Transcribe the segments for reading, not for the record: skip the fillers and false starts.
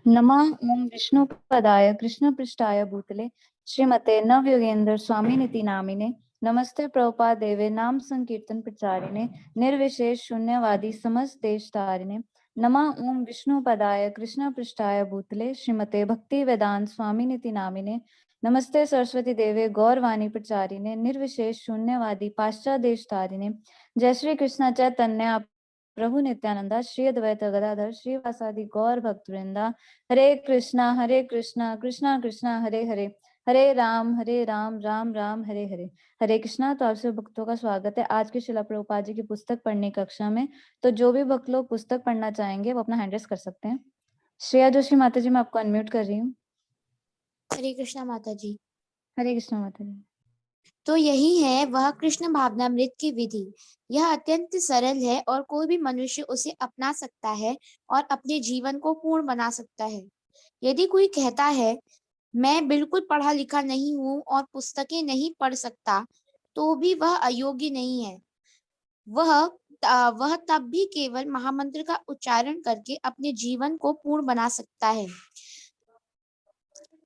नमः ओम विष्णुपदाय कृष्णपृष्ठाय भूतले श्रीमते नवयोगेंद्र स्वामिनिति नामिने नमस्ते प्रभुपाद देवे नाम संकीर्तन प्रचारिणे निर्विशेष शून्यवादी समस्त देश तारिणे नमः ओम विष्णुपदाय कृष्णपृष्ठाय भूतले श्रीमते भक्ति वेदांत स्वामिनिति नामिने नमस्ते सरस्वती देवे गौरवाणी प्रचारिणे निर्विशेष शून्यवादी पाश्चात्य देश तारिणे जय श्री कृष्ण चैतन्य प्रभु नित्यानंदा श्री अद्वैत गदाधर श्रीवासादि गौर भक्तवृंदा हरे कृष्णा कृष्णा कृष्णा हरे हरे हरे राम राम राम हरे हरे। हरे कृष्णा। तो आप सभी भक्तों का स्वागत है आज के शिला प्रभुपाद जी की पुस्तक पढ़ने कक्षा में। तो जो भी भक्त लोग पुस्तक पढ़ना चाहेंगे वो अपना हैंड रेस कर सकते हैं। श्रेया जोशी माता जी मैं आपको अनम्यूट कर रही हूँ। हरे कृष्णा माता जी। हरे कृष्णा माता जी। तो यही है वह कृष्ण भावनामृत की विधि। यह अत्यंत सरल है और कोई भी मनुष्य उसे अपना सकता है और अपने जीवन को पूर्ण बना सकता है। यदि कोई कहता है मैं बिल्कुल पढ़ा लिखा नहीं हूँ और पुस्तकें नहीं पढ़ सकता, तो भी वह अयोग्य नहीं है। वह तब भी केवल महामंत्र का उच्चारण करके अपने जीवन को पूर्ण बना सकता है।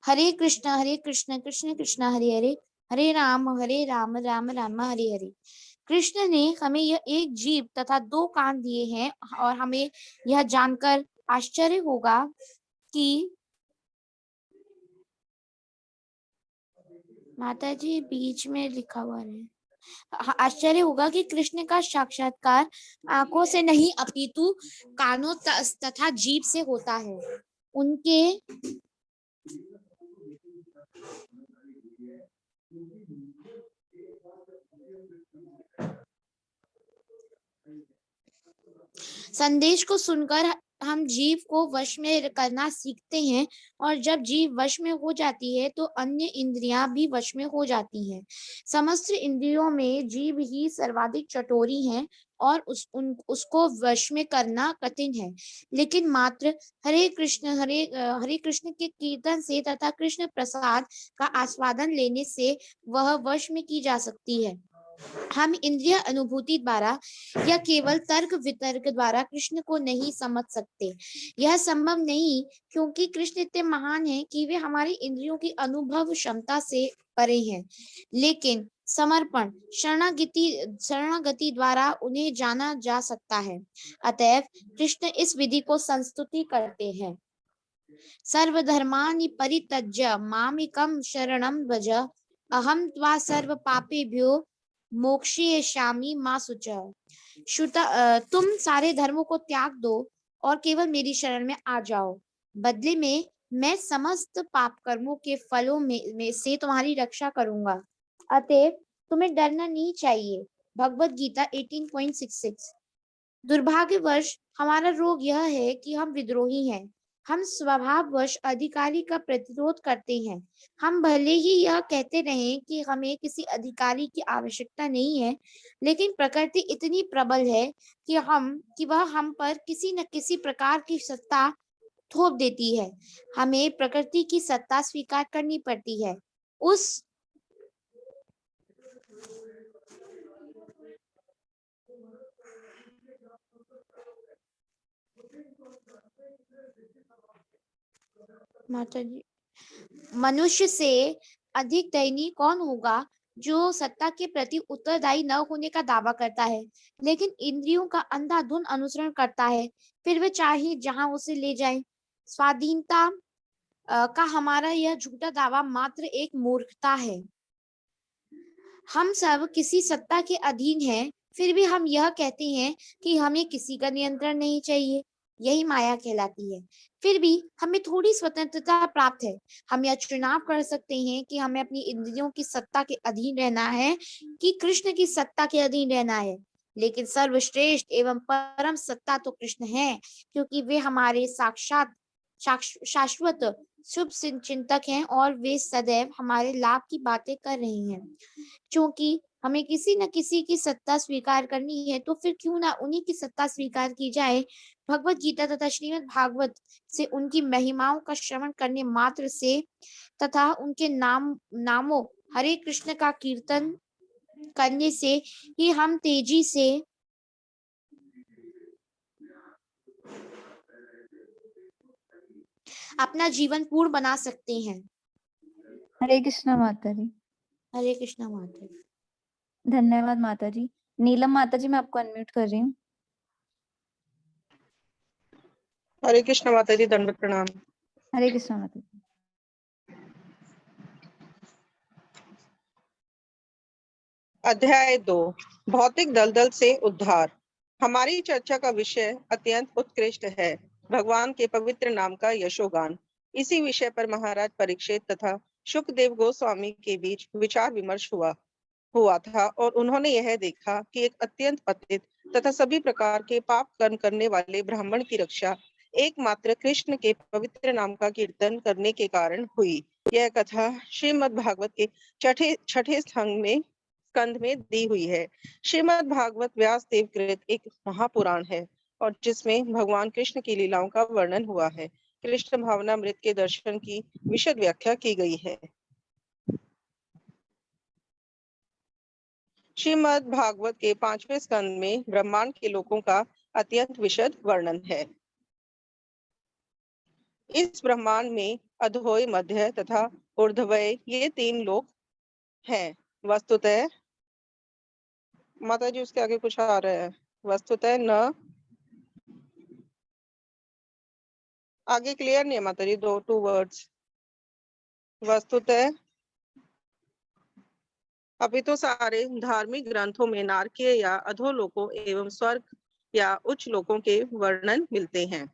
हरे कृष्ण कृष्ण कृष्ण हरे हरे, हरे राम राम राम हरे हरे। कृष्ण ने हमें यह एक जीभ तथा दो कान दिए हैं और हमें यह जानकर आश्चर्य होगा कि माता जी बीच में लिखा हुआ है। आश्चर्य होगा कि कृष्ण का साक्षात्कार आंखों से नहीं अपितु कानों तथा जीभ से होता है। उनके संदेश को सुनकर हम जीव को वश में करना सीखते हैं और जब जीव वश में हो जाती है तो अन्य इंद्रियां भी वश में हो जाती हैं। समस्त इंद्रियों में जीव ही सर्वाधिक चटोरी है और उसको वश में करना कठिन है। लेकिन मात्र हरे कृष्ण के कीर्तन से तथा कृष्ण प्रसाद का आस्वादन लेने से वह वश में की जा सकती है। हम इंद्रिय अनुभूति द्वारा या केवल तर्क वितर्क द्वारा कृष्ण को नहीं समझ सकते। यह संभव नहीं क्योंकि कृष्ण इतने महान हैं कि वे हमारी इंद्रियों की अनुभव क्षमता से परे हैं। लेकिन समर्पण शरणागति द्वारा उन्हें जाना जा सकता है। अतएव कृष्ण इस विधि को संस्तुति करते हैं। सर्वधर्मानि परित्यज्य मामेकं शरणं व्रज अहं त्वा सर्व पापेभ्यो मोक्षयिष्यामि मा शुचा। तुम सारे धर्मों को त्याग दो और केवल मेरी शरण में आ जाओ। बदले में मैं समस्त पाप कर्मों के फलों में से तुम्हारी रक्षा करूंगा। अतएव तुम्हें डरना नहीं चाहिए। भगवत गीता 18.66। दुर्भाग्यवश हमारा रोग यह है कि हम विद्रोही हैं। हम स्वभाववश अधिकारी का प्रतिरोध करते हैं। हम भले ही यह कहते रहें कि हमें किसी अधिकारी की आवश्यकता नहीं है, लेकिन प्रकृति इतनी प्रबल है कि वह हम पर किसी न किसी प्रकार की सत्ता थोप देती है। हमें प्रकृति की सत्ता स्वीकार करनी पड़ती है। उस माता जी, मनुष्य से अधिक दयनीय कौन होगा जो सत्ता के प्रति उत्तरदायी न होने का दावा करता है, लेकिन इंद्रियों का अंधाधुंध अनुसरण करता है, फिर वे चाहे जहां उसे ले जाए। स्वाधीनता का हमारा यह झूठा दावा मात्र एक मूर्खता है। हम सब किसी सत्ता के अधीन हैं, फिर भी हम यह कहते हैं कि हमें किसी का नियंत्रण नहीं चाहिए। यही माया कहलाती है। फिर भी हमें थोड़ी स्वतंत्रता प्राप्त है। हम यह चुनाव कर सकते हैं कि हमें अपनी इंद्रियों की सत्ता के अधीन रहना है कि कृष्ण की सत्ता के अधीन रहना है। लेकिन सर्वश्रेष्ठ एवं परम सत्ता तो कृष्ण है, क्योंकि वे हमारे साक्षात शाश्वत शुभ चिंतक हैं और वे सदैव हमारे लाभ की बातें कर रहे हैं। क्योंकि हमें किसी न किसी की सत्ता स्वीकार करनी है, तो फिर क्यों ना उन्हीं की सत्ता स्वीकार की जाए। भगवत गीता तथा श्रीमद् भागवत से उनकी महिमाओं का श्रवण करने मात्र से तथा उनके नामों हरे कृष्ण का कीर्तन करने से ही हम तेजी से अपना जीवन पूर्ण बना सकते हैं। हरे कृष्णा माता जी। हरे कृष्णा माता जी। धन्यवाद माता जी। नीलम माता जी, मैं आपको अनम्यूट कर रही हूँ। हरे कृष्ण माता जी, दंडवत प्रणाम। हरे कृष्णा माता जी। अध्याय 2, भौतिक दलदल से उद्धार। हमारी चर्चा का विषय अत्यंत उत्कृष्ट है, भगवान के पवित्र नाम का यशोगान। इसी विषय पर महाराज परीक्षित तथा शुकदेव गोस्वामी के बीच विचार विमर्श हुआ था और उन्होंने यह देखा कि एक अत्यंत पतित तथा सभी प्रकार के पाप कर्म करने वाले ब्राह्मण की रक्षा एकमात्र कृष्ण के पवित्र नाम का कीर्तन करने के कारण हुई। यह कथा श्रीमद् भागवत के छठे स्कंद में दी हुई है। श्रीमद् भागवत व्यास देव कृत एक महापुराण है और जिसमें भगवान कृष्ण की लीलाओं का वर्णन हुआ है। कृष्ण भावनामृत के दर्शन की विशद व्याख्या की गई है। श्रीमद् भागवत के 5वें स्कंद में ब्रह्मांड के लोकों का अत्यंत विशद वर्णन है। इस ब्रह्मांड में अधोय, मध्य तथा ऊर्ध्वय ये 3 लोक हैं। वस्तुतः माता जी उसके आगे कुछ आ रहा है, वस्तुतः न आगे क्लियर नहीं है माता जी, 2 वर्ड्स। वस्तुतः अभी तो सारे धार्मिक ग्रंथों में नारकीय या अधोलोकों एवं स्वर्ग या उच्च लोकों के वर्णन मिलते हैं।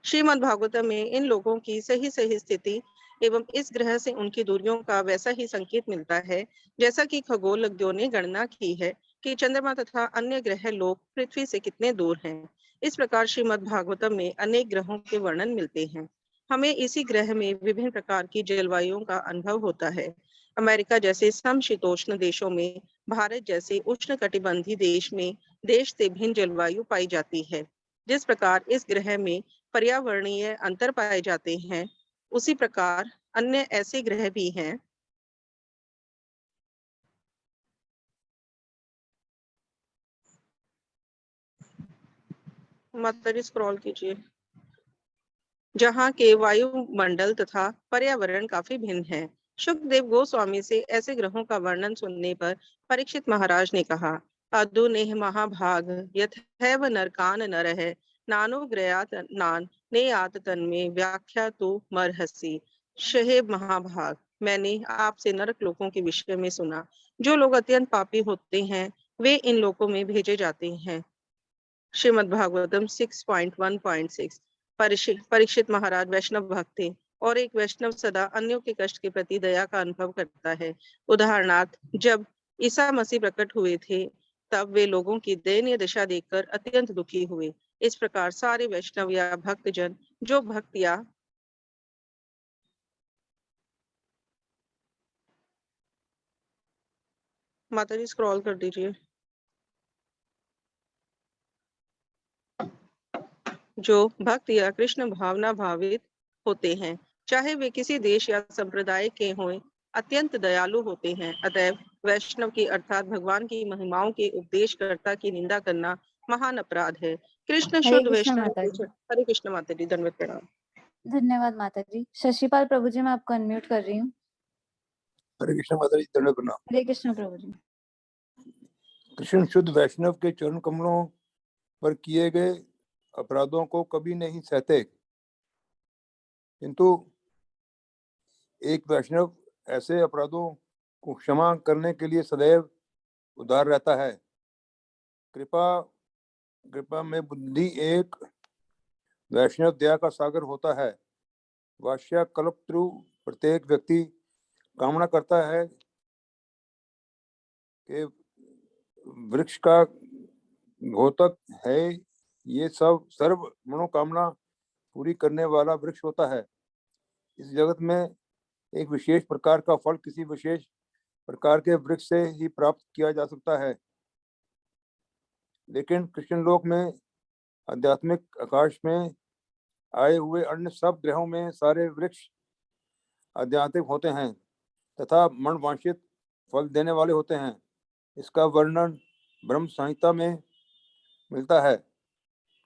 श्रीमद् भागवतम में इन लोगों की सही सही स्थिति एवं इस ग्रह से उनकी दूरियों का वैसा ही संकेत मिलता है जैसा कि खगोलज्ञों ने गणना की है कि चंद्रमा तथा अन्य ग्रह लोग पृथ्वी से कितने दूर हैं। इस प्रकार श्रीमद् भागवतम में अनेक ग्रहों के वर्णन मिलते हैं। हमें इसी ग्रह में विभिन्न प्रकार की जलवायुओं का अनुभव होता है। अमेरिका जैसे समशीतोष्ण देशों में, भारत जैसे उष्णकटिबंधीय देश में देश से भिन्न जलवायु पाई जाती है। जिस प्रकार इस ग्रह में पर्यावरणीय अंतर पाए जाते हैं, उसी प्रकार अन्य ऐसे ग्रह भी हैं माता जी स्क्रॉल कीजिए, जहाँ के वायुमंडल तथा पर्यावरण काफी भिन्न है। शुकदेव गोस्वामी से ऐसे ग्रहों का वर्णन सुनने पर परीक्षित महाराज ने कहा, अदु नेह महाभाग यथैव नरकान नरः नानो ग्रयात नान ने आत तन्मे व्याख्या तु मरहसी। शहे महाभाग, मैंने आपसे नरक लोकों के विषय में सुना। जो लोग अत्यंत पापी होते हैं वे इन लोकों में भेजे जाते हैं। श्रीमद् भागवतम 6.1.6। परीक्षित महाराज वैष्णव भक्त थे और एक वैष्णव सदा अन्यों के कष्ट के प्रति दया का अनुभव करता है। उदाहरणार्थ, जब ईसा मसीह प्रकट हुए थे तब वे लोगों की दयनीय दशा देखकर अत्यंत दुखी हुए। इस प्रकार सारे वैष्णव या भक्तजन जो भक्त या माता जी स्क्रॉल कर दीजिए, जो भक्त या कृष्ण भावना भावित होते हैं, चाहे वे किसी देश या संप्रदाय के हों, अत्यंत दयालु होते हैं। अतएव वैष्णव की अर्थात भगवान की महिमाओं के उपदेशकर्ता की निंदा करना महान अपराध है। कृष्ण हरे शुद्ध कृष्णा वैष्णव माता के जी। हरे कृष्ण माता जी, धन्यवाद प्रणाम। धन्यवाद माता जी। शशिपाल प्रभु जी, मैं आपको अनम्यूट कर रही हूँ। हरे कृष्ण माता जी, दंडवत प्रणाम। हरे कृष्णा प्रभु जी। कृष्ण शुद्ध वैष्णव के चरण कमलों पर किए गए अपराधों को कभी नहीं सहते, किंतु एक वैष्णव ऐसे अपराधों को क्षमा करने के लिए सदैव उदार रहता है। कृपा में बुद्धि एक वैष्णव दया का सागर होता है। वाष्या कल्पत्रु प्रत्येक व्यक्ति कामना करता है कि वृक्ष का घोतक है, ये सब सर्व मनोकामना पूरी करने वाला वृक्ष होता है। इस जगत में एक विशेष प्रकार का फल किसी विशेष प्रकार के वृक्ष से ही प्राप्त किया जा सकता है, लेकिन कृष्ण लोक में आध्यात्मिक आकाश में आए हुए अन्य सब ग्रहों में सारे वृक्ष आध्यात्मिक होते हैं तथा मनवांछित फल देने वाले होते हैं। इसका वर्णन ब्रह्म संहिता में मिलता है।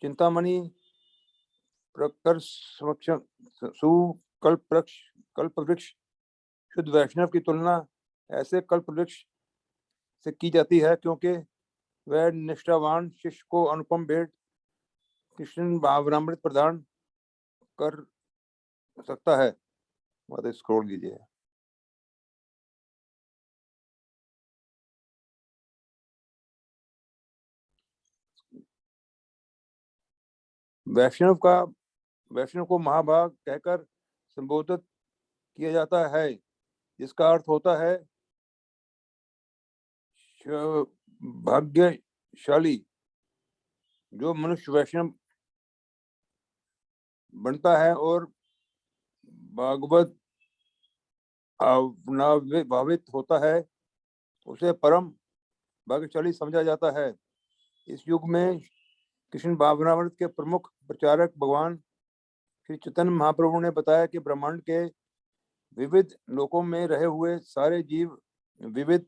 चिंतामणि प्रकर समक्ष कल्प वृक्ष शुद्ध वैष्णव की तुलना ऐसे कल्प वृक्ष से की जाती है, क्योंकि वह निष्ठावान शिष्य को अनुपम भेंट कृष्ण भावनामृत प्रदान कर सकता है। मतलब स्क्रॉल कीजिए। वैष्णव को महाभाग कहकर संबोधित किया जाता है, जिसका अर्थ होता है भाग्यशाली। जो मनुष्य वैष्णव बनता है और भागवत भावित होता है, उसे परम भाग्यशाली समझा जाता है। इस युग में कृष्ण भावनामृत के प्रमुख प्रचारक भगवान श्री चैतन्य महाप्रभु ने बताया कि ब्रह्मांड के विविध लोकों में रहे हुए सारे जीव विविध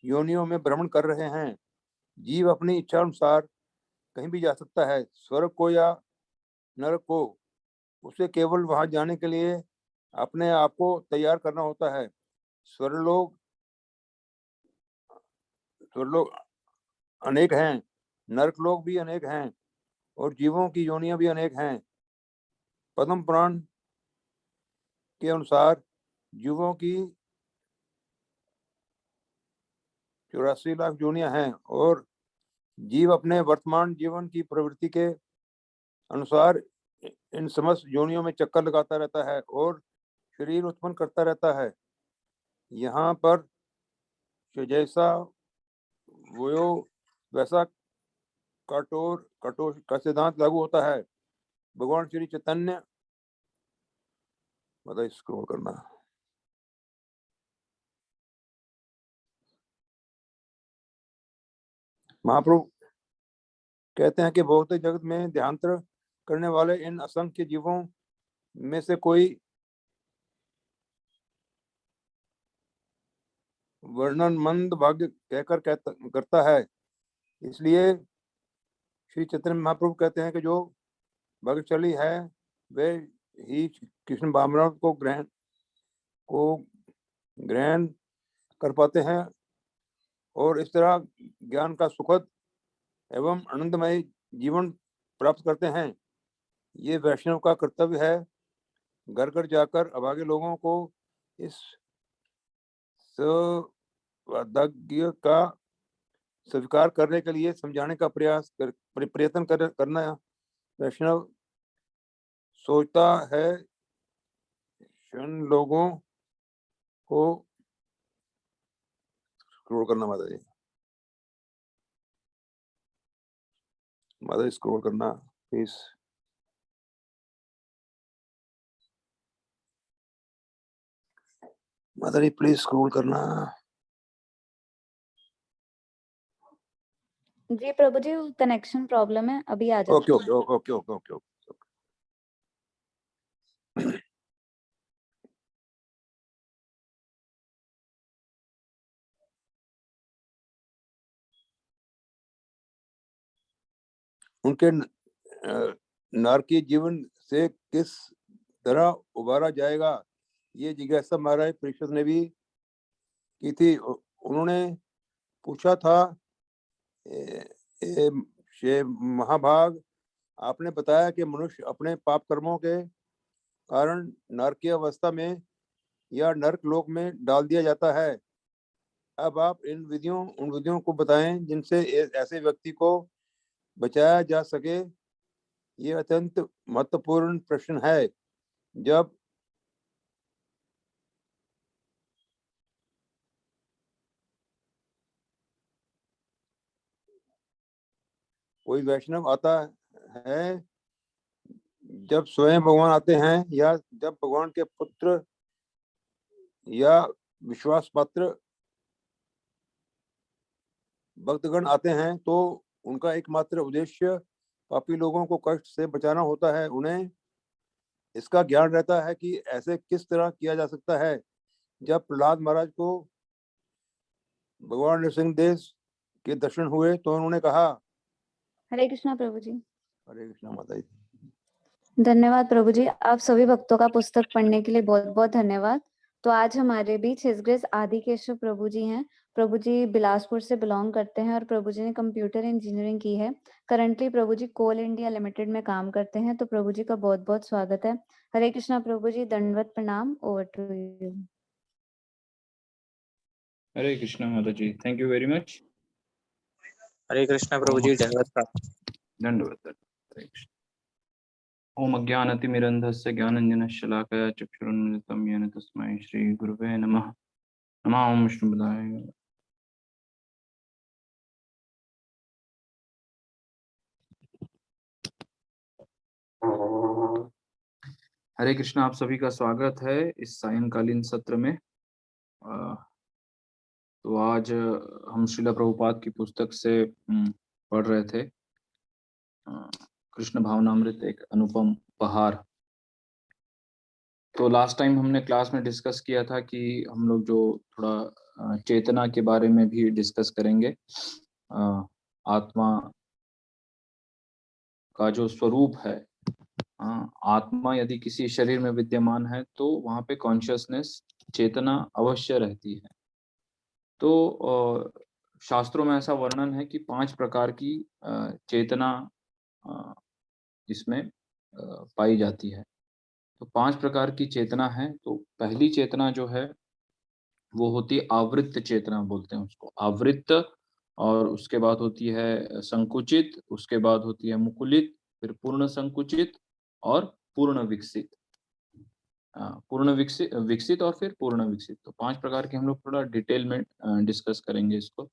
योनियों में भ्रमण कर रहे हैं। जीव अपनी इच्छा अनुसार कहीं भी जा सकता है, स्वर्ग को या नरक को। उसे केवल वहां जाने के लिए अपने आप को तैयार करना होता है। स्वर्गलोक अनेक हैं, नरकलोक भी अनेक हैं और जीवों की योनियां भी अनेक हैं। पद्म पुराण के अनुसार जीवों की 84 लाख योनियां हैं और जीव अपने वर्तमान जीवन की प्रवृत्ति के अनुसार इन समस्त योनियों में चक्कर लगाता रहता है और शरीर उत्पन्न करता रहता है। यहाँ पर जैसा वो वैसा कठोर का सिद्धांत लागू होता है। भगवान श्री चैतन्य, मतलब स्क्रॉल करना, महाप्रभु कहते हैं कि भौतिक जगत में देहांतर करने वाले इन असंख्य जीवों में से कोई वर्णन मंद भाग्य कहकर करता है। इसलिए श्री चैतन्य महाप्रभु कहते हैं कि जो भाग्यशाली है वे ही कृष्ण भावनामृत को ग्रहण कर पाते हैं और इस तरह ज्ञान का सुखद एवं आनंदमय जीवन प्राप्त करते हैं। ये वैष्णव का कर्तव्य है घर घर जाकर अभागे लोगों को इस सौभाग्य का स्वीकार करने के लिए समझाने का प्रयत्न करना। वैष्णव सोचता है क्षण लोगों को स्क्रॉल करना, माता जी स्क्रॉल करना प्लीज। माता जी प्लीज स्क्रॉल करना। जी प्रभु जी, कनेक्शन प्रॉब्लम है, अभी आ जाता okay okay okay okay okay okay. उनके नारकीय जीवन से किस तरह उबारा जाएगा, ये जिज्ञासा महाराज परीक्षित ने भी की थी। उन्होंने पूछा था, महाभाग, आपने बताया कि मनुष्य अपने पाप कर्मों के कारण नरकीय अवस्था में या नरक लोक में डाल दिया जाता है। अब आप उन विधियों को बताएं जिनसे ऐसे व्यक्ति को बचाया जा सके। ये अत्यंत महत्वपूर्ण प्रश्न है। जब कोई वैष्णव आता है, जब स्वयं भगवान आते हैं या जब भगवान के पुत्र या विश्वास पात्र भक्तगण आते हैं, तो उनका एकमात्र उद्देश्य पापी लोगों को कष्ट से बचाना होता है। उन्हें इसका ज्ञान रहता है कि ऐसे किस तरह किया जा सकता है। जब प्रहलाद महाराज को भगवान नृसिंहदेव के दर्शन हुए तो उन्होंने कहा, हरे कृष्णा प्रभु जी। हरे कृष्णा माता जी। धन्यवाद प्रभु जी, आप सभी भक्तों का पुस्तक पढ़ने के लिए बहुत बहुत धन्यवाद। तो आज हमारे बीच हिज ग्रेस आदि केशव प्रभु जी हैं। प्रभु जी बिलासपुर से बिलोंग करते हैं और प्रभु जी ने कंप्यूटर इंजीनियरिंग की है। करंटली प्रभु जी कोल इंडिया लिमिटेड में काम करते हैं। तो प्रभु जी का बहुत बहुत स्वागत है। हरे कृष्णा प्रभु जी, दंडवत प्रणाम। Over to you. Hare Krishna माता जी, thank you very much. Hare Krishna प्रभु जी, दंडवत प्राप्त। दंडवत। हरे कृष्ण। ओम अज्ञानतिमिरन्धस्य ज्ञानञ्जनशलाकया चक्षुरुन्मिलितं येन तस्मै श्रीगुरुवे नमः। नमः ओम विष्णुपदाय। हरे कृष्णा, आप सभी का स्वागत है इस सायंकालीन सत्र में। तो आज हम श्रीला प्रभुपाद की पुस्तक से पढ़ रहे थे कृष्ण भावनामृत एक अनुपम उपहार। तो लास्ट टाइम हमने क्लास में डिस्कस किया था कि हम लोग जो थोड़ा चेतना के बारे में भी डिस्कस करेंगे। आत्मा का जो स्वरूप है, आत्मा यदि किसी शरीर में विद्यमान है तो वहां पे कॉन्शियसनेस, चेतना अवश्य रहती है। तो शास्त्रों में ऐसा वर्णन है कि 5 प्रकार की चेतना इसमें पाई जाती है। तो 5 प्रकार की चेतना है। तो पहली चेतना जो है वो होती है आवृत्त चेतना, बोलते हैं उसको आवृत्त। और उसके बाद होती है संकुचित, उसके बाद होती है मुकुलित, फिर पूर्ण संकुचित और पूर्ण विकसित। पूर्ण विकसित, विकसित और फिर पूर्ण विकसित। तो 5 प्रकार के हम लोग थोड़ा डिटेल में डिस्कस करेंगे इसको।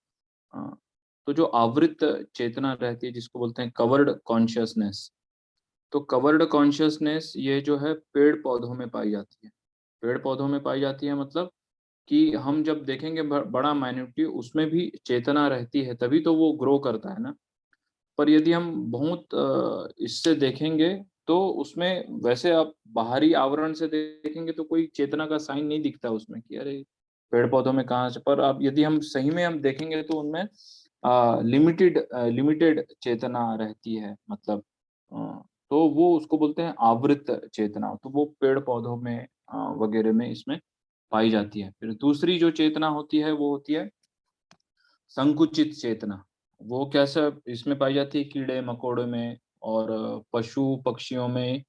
तो जो आवृत्त चेतना रहती है जिसको बोलते हैं कवर्ड कॉन्शियसनेस। तो कवर्ड कॉन्शियसनेस ये जो है पेड़ पौधों में पाई जाती है। पेड़ पौधों में पाई जाती है मतलब कि हम जब देखेंगे बड़ा माइन्यूटी, उसमें भी चेतना रहती है, तभी तो वो ग्रो करता है ना। पर यदि हम बहुत इससे देखेंगे तो उसमें, वैसे आप बाहरी आवरण से देखेंगे तो कोई चेतना का साइन नहीं दिखता उसमें कि अरे पेड़ पौधों में कहाँ से। पर अब यदि हम सही में हम देखेंगे तो उनमें लिमिटेड चेतना रहती है। मतलब तो वो उसको बोलते हैं आवृत चेतना। तो वो पेड़ पौधों में वगैरह में इसमें पाई जाती है। फिर दूसरी जो चेतना होती है वो होती है संकुचित चेतना। वो कैसे इसमें पाई जाती है? कीड़े मकोड़े में और पशु पक्षियों में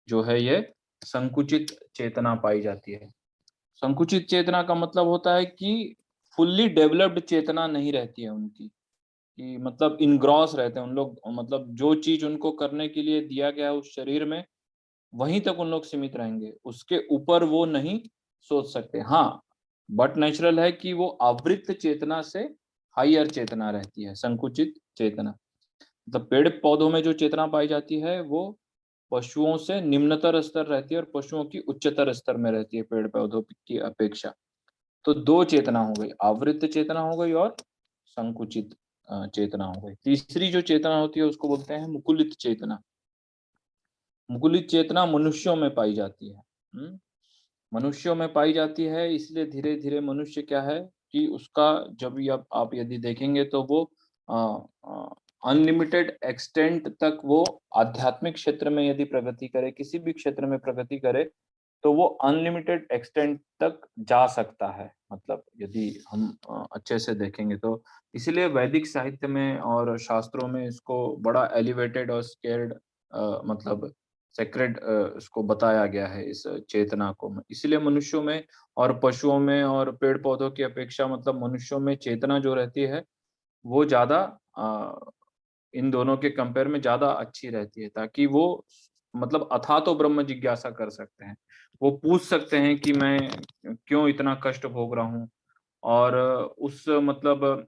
जो है ये संकुचित चेतना पाई जाती है। संकुचित चेतना का मतलब होता है कि फुल्ली डेवलप्ड चेतना नहीं रहती है उनकी, कि मतलब इनग्रॉस रहते हैं उन लोग। मतलब जो चीज उनको करने के लिए दिया गया है उस शरीर में, वहीं तक उन लोग सीमित रहेंगे, उसके ऊपर वो नहीं सोच सकते। हाँ, बट नेचुरल है कि वो आवृत्त चेतना से हायर चेतना रहती है, संकुचित चेतना। मतलब पेड़ पौधों में जो चेतना पाई जाती है वो पशुओं से निम्नतर स्तर रहती है और पशुओं की उच्चतर स्तर में रहती है पेड़ पौधों की अपेक्षा। तो 2 चेतना हो गई, आवृत्त चेतना हो गई और संकुचित चेतना हो गई। तीसरी जो चेतना होती है उसको बोलते हैं मुकुलित चेतना। मुकुलित चेतना मनुष्यों में पाई जाती है। मनुष्यों में पाई जाती है, इसलिए धीरे धीरे मनुष्य क्या है कि उसका जब भी आप यदि देखेंगे तो वो अनलिमिटेड एक्सटेंट तक वो आध्यात्मिक क्षेत्र में यदि प्रगति करे, किसी भी क्षेत्र में प्रगति करे, तो वो अनलिमिटेड एक्सटेंट तक जा सकता है। मतलब यदि हम अच्छे से देखेंगे तो इसलिए वैदिक साहित्य में और शास्त्रों में इसको बड़ा एलिवेटेड और स्केर्ड मतलब सेक्रेड इसको बताया गया है, इस चेतना को। इसलिए मनुष्यों में और पशुओं में और पेड़ पौधों की अपेक्षा मतलब मनुष्यों में चेतना जो रहती है वो ज्यादा इन दोनों के कंपेयर में ज्यादा अच्छी रहती है, ताकि वो मतलब अथा तो ब्रह्म जिज्ञासा कर सकते हैं। वो पूछ सकते हैं कि मैं क्यों इतना कष्ट भोग रहा हूँ, और उस मतलब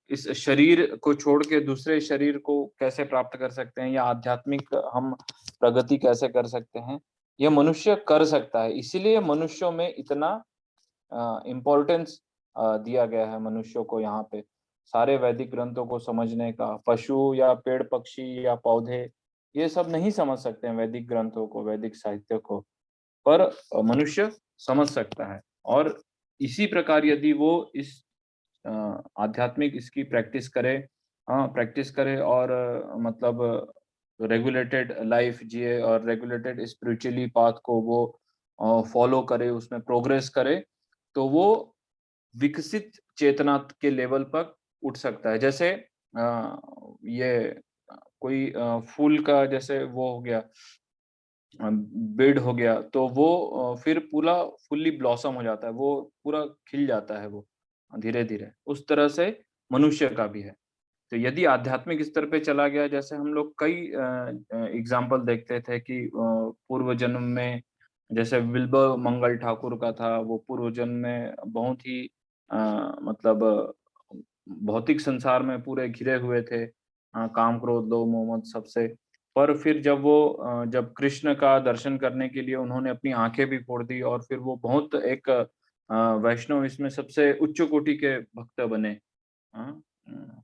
इस शरीर को छोड़ के दूसरे शरीर को कैसे प्राप्त कर सकते हैं, या आध्यात्मिक हम प्रगति कैसे कर सकते हैं, यह मनुष्य कर सकता है। इसीलिए मनुष्यों में इतना इम्पोर्टेंस दिया गया है मनुष्यों को यहाँ पे, सारे वैदिक ग्रंथों को समझने का। पशु या पेड़ पक्षी या पौधे ये सब नहीं समझ सकते हैं वैदिक ग्रंथों को, वैदिक साहित्य को, पर मनुष्य समझ सकता है। और इसी प्रकार यदि वो इस आध्यात्मिक इसकी प्रैक्टिस करे, प्रैक्टिस करे और मतलब तो रेगुलेटेड लाइफ जिए और रेगुलेटेड स्पिरिचुअली पाथ को वो फॉलो करे, उसमें प्रोग्रेस करे, तो वो विकसित चेतना के लेवल पर उठ सकता है। जैसे ये कोई फूल का जैसे वो हो गया, बेड हो गया, तो वो फिर पूरा फुल्ली ब्लॉसम हो जाता है, वो पूरा खिल जाता है वो धीरे-धीरे। उस तरह से मनुष्य का भी है। तो यदि आध्यात्मिक स्तर पे चला गया, जैसे हम लोग कई एग्ज़ाम्पल देखते थे कि पूर्व जन्म में जैसे बिल्ब मंगल ठाकुर का था, वो पूर्व जन्म में बहुत ही अ, मतलब भौतिक संसार में पूरे घिरे हुए थे, काम, क्रोध, लोभ, मोह, मद सबसे। पर फिर जब वो जब कृष्ण का दर्शन करने के लिए उन्होंने अपनी आँखें भी फोड़ दी और फिर वो बहुत एक वैष्णव इसमें सबसे उच्च कोटि के भक्त बने। हाँ,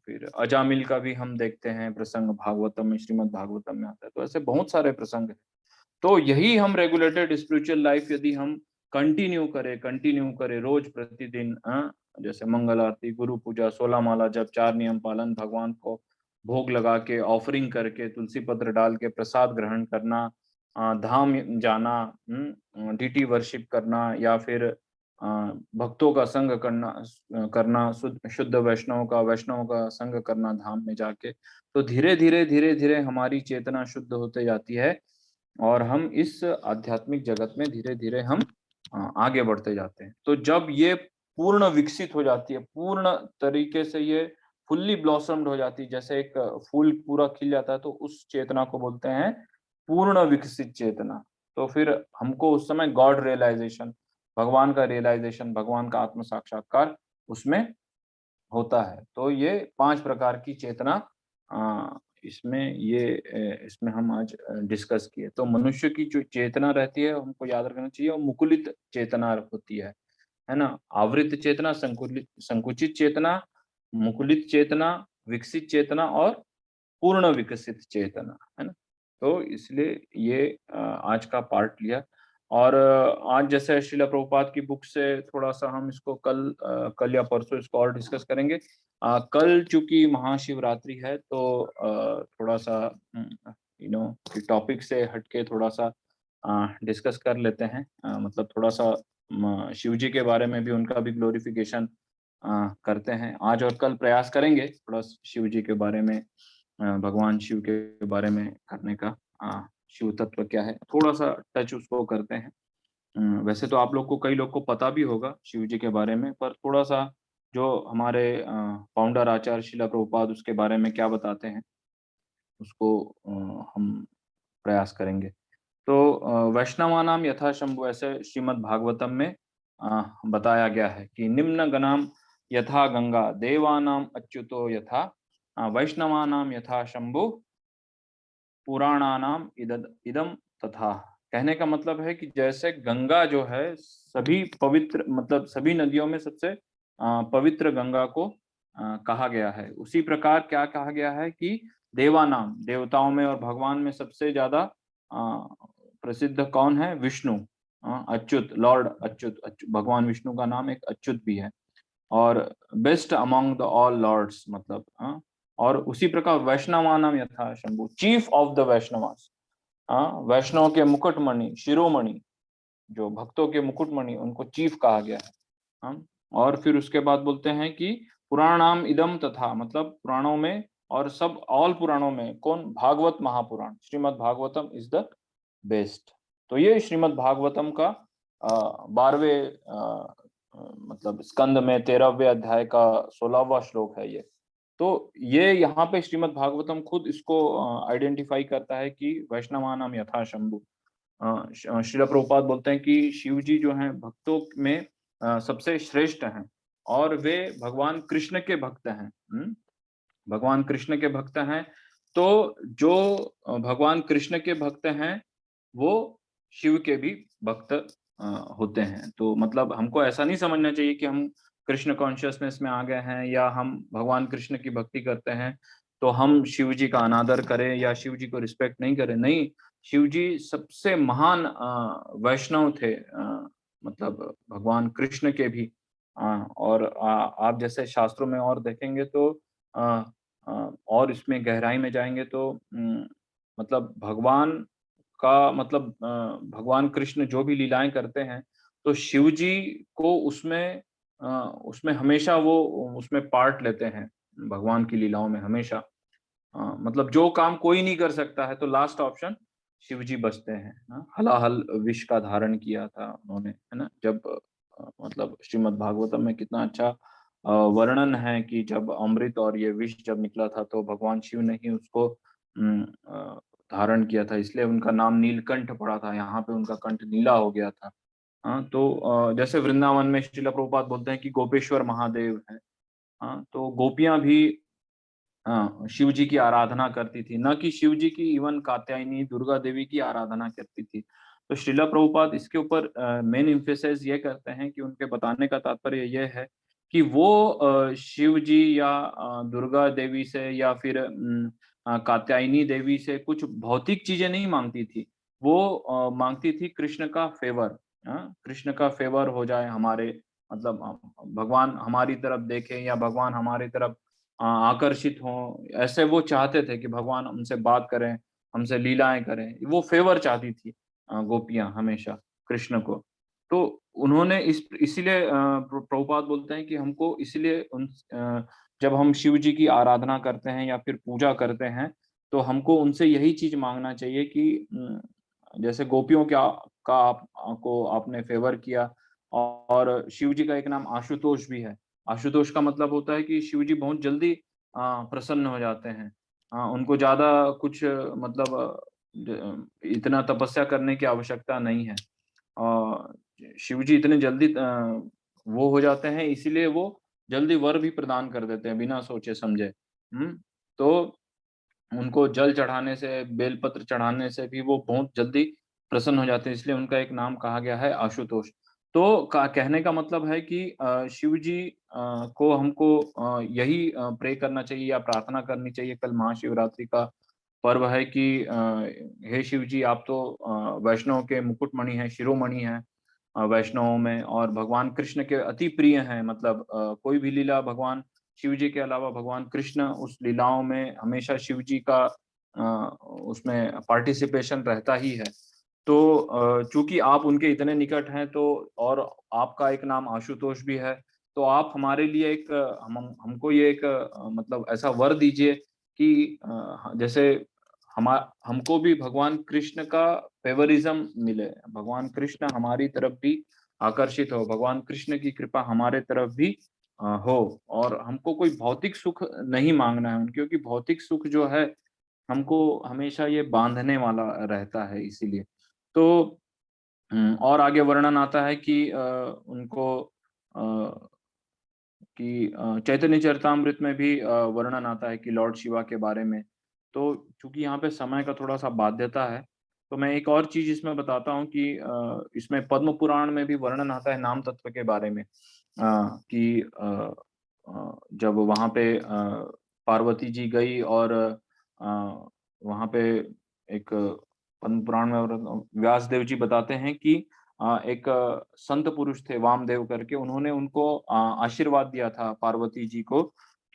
फिर अजामिल का भी हम देखते हैं प्रसंग भागवतम में, श्रीमद् भागवतम में आता है। तो ऐसे बहुत सारे प्रसंग हैं। तो यही हम रेगुलेटेड स्पिरिचुअल लाइफ यदि हम कंटिन्यू करें रोज प्रतिदिन, जैसे मंगल आरती, गुरु पूजा, 16 माला जप, 4 नियम पालन, भगवान को भोग लगा के, ऑफरिंग करके, तुलसी पत्र डाल के प्रसाद ग्रहण करना, धाम जाना, डीटी वर्शिप करना, या फिर भक्तों का संग करना, शुद्ध वैष्णव का संग करना धाम में जाके, तो धीरे-धीरे हमारी चेतना शुद्ध होते जाती है और हम इस आध्यात्मिक जगत में धीरे-धीरे हम आगे बढ़ते जाते हैं। तो जब ये पूर्ण विकसित हो जाती है, पूर्ण तरीके से ये फुल्ली ब्लॉसम्ड हो जाती है, जैसे एक फूल पूरा खिल जाता है, तो उस चेतना को बोलते हैं पूर्ण विकसित चेतना। तो फिर हमको उस समय गॉड रियलाइज़ेशन, भगवान का भगवान का आत्म साक्षात्कार उसमें होता है। तो ये 5 प्रकार की चेतना इसमें हम आज डिस्कस किए। तो मनुष्य की जो चेतना रहती है हमको याद रखना चाहिए, वो मुकुलित चेतना होती है ना? आवृत चेतना, संकुचित चेतना, मुकुलित चेतना, विकसित चेतना और पूर्ण विकसित चेतना, है ना? तो इसलिए ये आज का पार्ट लिया और आज जैसे श्रीला प्रभुपाद की बुक से थोड़ा-सा हम इसको कल या परसों इसको और डिस्कस करेंगे। कल चूँकि महाशिवरात्रि है तो थोड़ा-सा टॉपिक से हट के थोड़ा-सा डिस्कस कर लेते हैं। मतलब थोड़ा-सा म शिव जी के बारे में भी, उनका भी ग्लोरिफिकेशन करते हैं। आज और कल प्रयास करेंगे थोड़ा शिव जी के बारे में, भगवान शिव के बारे में करने का, शिव तत्व क्या है, थोड़ा-सा टच उसको करते हैं। वैसे तो आप लोग को, कई लोग को पता भी होगा शिव जी के बारे में, पर थोड़ा-सा जो हमारे फाउंडर आचार्य श्रीला प्रभुपाद उसके बारे में क्या बताते हैं, उसको हम प्रयास करेंगे। तो वैष्णवानाम यथा शंभु, ऐसे श्रीमद् भागवतम में बताया गया है कि निम्न गणाम यथा गंगा, देवानाम अच्युतो यथा, वैष्णवानाम यथा शंभु, पुराणानाम इदम तथा। कहने का मतलब है कि जैसे गंगा जो है सभी पवित्र, मतलब सभी नदियों में सबसे पवित्र गंगा को कहा गया है, उसी प्रकार क्या कहा गया है कि देवानाम, देवताओं में और भगवान में सबसे ज्यादा प्रसिद्ध कौन है? विष्णु, अच्युत, लॉर्ड अच्युत, भगवान विष्णु का नाम एक अच्युत भी है। और best among the all lords, मतलब और उसी प्रकार वैष्णवानाम यथा Shambhu, chief of the Vaishnavas, वैष्णव के मुकुटमणि, शिरोमणि, जो भक्तों के मुकुटमणि, उनको चीफ कहा गया है। और फिर उसके बाद बोलते हैं कि पुराणाम इदम तथा, मतलब पुराणों में और सब ऑल पुराणों में कौन? Bhagavata Mahapurana, Shrimad Bhagavatam is the best. तो ये श्रीमद् भागवतम का 12वें मतलब स्कंद में 13वें अध्याय का 16वां श्लोक है ये। तो ये यहाँ पे श्रीमद् भागवतम खुद इसको आइडेंटिफाई करता है कि वैष्णवानाम यथा शंभु। श्रील प्रभुपाद बोलते हैं कि शिव जी जो हैं भक्तों में सबसे श्रेष्ठ हैं और वे भगवान कृष्ण के भक्त हैं। भगवान कृष्ण के भक्त हैं। तो जो भगवान कृष्ण के भक्त हैं वो शिव के भी भक्त होते हैं। तो मतलब हमको ऐसा नहीं समझना चाहिए कि हम कृष्ण कॉन्शियसनेस में आ गए हैं या हम भगवान कृष्ण की भक्ति करते हैं तो हम शिव जी का अनादर करें या शिव जी को रिस्पेक्ट नहीं करें। नहीं, शिव जी सबसे महान वैष्णव थे, मतलब भगवान कृष्ण के भी। और आप जैसे शास्त्रों में और देखेंगे तो और इसमें गहराई में जाएंगे तो मतलब भगवान का मतलब भगवान कृष्ण जो भी लीलाएं करते हैं, तो शिव जी को उसमें उसमें हमेशा वो उसमें पार्ट लेते हैं, भगवान की लीलाओं में हमेशा। मतलब जो काम कोई नहीं कर सकता है, तो लास्ट ऑप्शन शिव जी बचते हैं। हाँ, हलाहल विष का धारण किया था उन्होंने, है ना? जब मतलब श्रीमद् भागवतम में कितना अच्छा वर्णन है कि जब अमृत और ये विष जब निकला था, तो भगवान शिव ने ही उसको धारण किया था, इसलिए उनका नाम नीलकंठ पड़ा था। यहाँ पे उनका कंठ नीला हो गया था। हाँ, तो जैसे वृंदावन में श्रील प्रभुपाद बोलते हैं कि गोपेश्वर महादेव है। हाँ, तो गोपियां भी हाँ, शिव जी की आराधना करती थी, न कि शिव जी की, इवन कात्यायनी दुर्गा देवी की आराधना करती थी। तो श्रीला प्रभुपाद इसके ऊपर मेन एम्फेसाइज ये करते हैं कि उनके बताने का तात्पर्य ये है कि वो शिव जी या दुर्गा देवी से या फिर कात्यायनी देवी से कुछ भौतिक चीजें नहीं मांगती थी। वो मांगती थी कृष्ण का फेवर। कृष्ण का फेवर हो जाए हमारे, मतलब भगवान हमारी तरफ देखें या भगवान हमारी तरफ आकर्षित हों, ऐसे वो चाहते थे कि भगवान उनसे बात करें, हमसे लीलाएँ करें। वो फ़ेवर चाहती थी गोपियाँ हमेशा कृष्ण को। तो उन्होंने इसीलिए प्रभुपाद बोलते हैं कि हमको इसलिए जब हम शिव जी की आराधना करते हैं या फिर पूजा करते हैं, तो हमको उनसे यही चीज़ माँगना चाहिए कि जैसे गोपियों का को आपने फ़ेवर किया, और शिव जी का एक नाम आशुतोष भी है। आशुतोष का मतलब होता है कि शिव जी बहुत जल्दी प्रसन्न हो जाते हैं। उनको ज़्यादा कुछ मतलब इतना तपस्या करने की आवश्यकता नहीं है। शिव जी इतने जल्दी वो हो जाते हैं, इसीलिए वो जल्दी वर भी प्रदान कर देते हैं बिना सोचे-समझे। हुँ? तो उनको जल चढ़ाने से, बेलपत्र चढ़ाने से भी वो बहुत जल्दी प्रसन्न हो जाते हैं, इसलिए उनका एक नाम कहा गया है आशुतोष। तो का कहने का मतलब है कि शिव जी को हमको यही प्रे करना चाहिए या प्रार्थना करनी चाहिए। कल महाशिवरात्रि का पर्व है कि हे शिव जी, आप तो वैष्णव के मुकुटमणि हैं, शिरोमणि हैं वैष्णवों में, और भगवान कृष्ण के अति प्रिय हैं। मतलब कोई भी लीला भगवान शिव जी के अलावा भगवान कृष्ण उस लीलाओं में हमेशा शिव जी का उसमें पार्टिसिपेशन रहता ही है। तो चूँकि आप उनके इतने निकट हैं, तो और आपका एक नाम आशुतोष भी है, तो आप हमारे लिए एक हमको ये एक मतलब ऐसा वर दीजिए कि जैसे हमको भी भगवान कृष्ण का फेवरिज्म मिले, भगवान कृष्ण हमारी तरफ भी आकर्षित हो, भगवान कृष्ण की कृपा हमारे तरफ भी हो, और हमको कोई भौतिक सुख नहीं माँगना है, क्योंकि भौतिक सुख जो है, हमको हमेशा ये बाँधने वाला रहता है इसीलिए। तो और आगे वर्णन आता है कि उनको अ, चैतन्य चरितामृत में भी वर्णन आता है कि लॉर्ड शिवा के बारे में। तो चूँकि यहाँ पे समय का थोड़ा-सा बाध्यता है, तो मैं एक और चीज़ इसमें बताता हूँ कि इसमें पद्म पुराण में भी वर्णन आता है नाम तत्व के बारे में। कि जब वहाँ पे पार्वती जी गई और वहाँ पे एक पद्म पुराण में व्यास देव जी बताते हैं कि एक संत पुरुष थे वामदेव करके, उन्होंने उनको आशीर्वाद दिया था पार्वती जी को,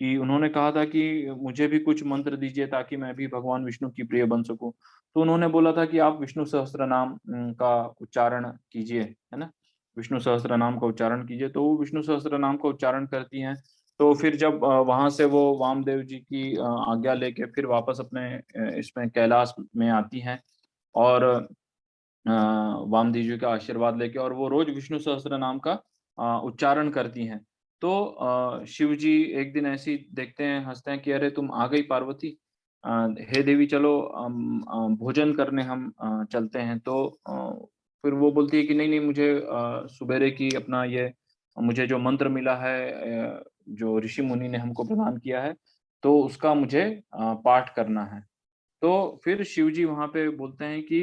कि उन्होंने कहा था कि मुझे भी कुछ मंत्र दीजिए ताकि मैं भी भगवान विष्णु की प्रिय बन सकूँ। तो उन्होंने बोला था कि आप विष्णु सहस्त्र नाम का उच्चारण कीजिए, है ना? विष्णु सहस्त्र नाम का उच्चारण कीजिए, तो वो विष्णु सहस्त्र नाम का उच्चारण करती हैं। तो फिर जब वहाँ से वो वामदेव जी की आज्ञा लेके फिर वापस अपने इसमें कैलाश में आती हैं, और वामदेव जी का आशीर्वाद लेके, और वो रोज विष्णु सहस्त्र नाम का उच्चारण करती हैं। तो शिव जी एक दिन ऐसे ही देखते हैं, हँसते हैं कि अरे तुम आ गई पार्वती, हे देवी चलो भोजन करने हम चलते हैं। तो फिर वो बोलती है कि नहीं, नहीं, मुझे सुबेरे की अपना ये मुझे जो मंत्र मिला है जो ऋषि मुनि ने हमको प्रदान किया है, तो उसका मुझे पाठ करना है। तो फिर शिव जी वहाँ पे बोलते हैं कि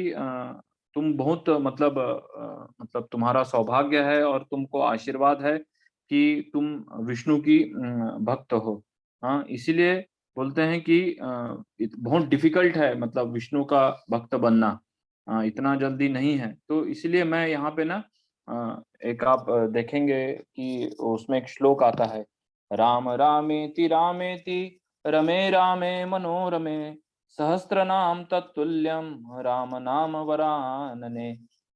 तुम बहुत मतलब तुम्हारा सौभाग्य है और तुमको आशीर्वाद है कि तुम विष्णु की भक्त हो। हाँ, इसीलिए बोलते हैं कि बहुत डिफ़िकल्ट है मतलब विष्णु का भक्त बनना, इतना जल्दी नहीं है। तो इसीलिए मैं यहाँ पे ना एक आप देखेंगे कि उसमें एक श्लोक आता है, राम रामेति रामेति रमे रामे मनोरमे सहस्त्रनाम तत्तुल्यम राम नाम वरानने।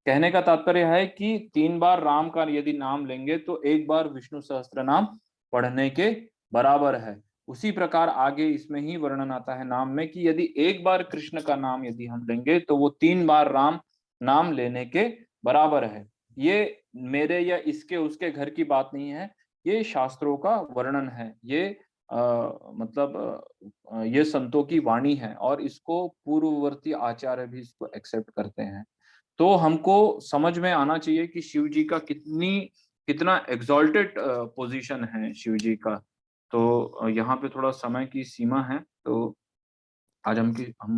कहने का तात्पर्य है कि 3 बार राम का यदि नाम लेंगे तो 1 बार विष्णु सहस्त्र नाम पढ़ने के बराबर है। उसी प्रकार आगे इसमें ही वर्णन आता है नाम में कि यदि 1 बार कृष्ण का नाम यदि हम लेंगे तो वो 3 बार राम नाम लेने के बराबर है। ये मेरे या इसके उसके घर की बात नहीं है, ये शास्त्रों का वर्णन है। ये ये संतों की वाणी है और इसको पूर्ववर्ती आचार्य भी इसको एक्सेप्ट करते हैं। तो हमको समझ में आना चाहिए कि शिव जी का कितना एग्जॉल्टेड पोजीशन है शिव जी का। तो यहाँ पे थोड़ा समय की सीमा है, तो आज हम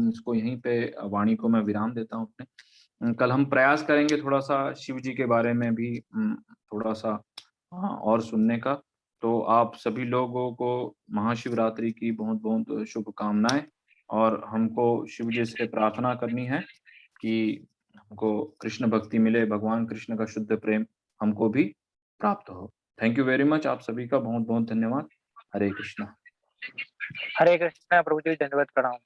इसको यहीं पे वाणी को मैं विराम देता हूँ अपने। कल हम प्रयास करेंगे थोड़ा सा शिव जी के बारे में भी थोड़ा सा और सुनने का। तो आप सभी लोगों को महाशिवरात्रि की बहुत बहुत शुभकामनाएं, और हमको शिव जी से प्रार्थना करनी है कि हमको कृष्ण भक्ति मिले, भगवान कृष्ण का शुद्ध प्रेम हमको भी प्राप्त हो। थैंक यू वेरी मच, आप सभी का बहुत बहुत धन्यवाद। हरे कृष्णा। हरे कृष्णा प्रभु जी, दंडवत प्रणाम।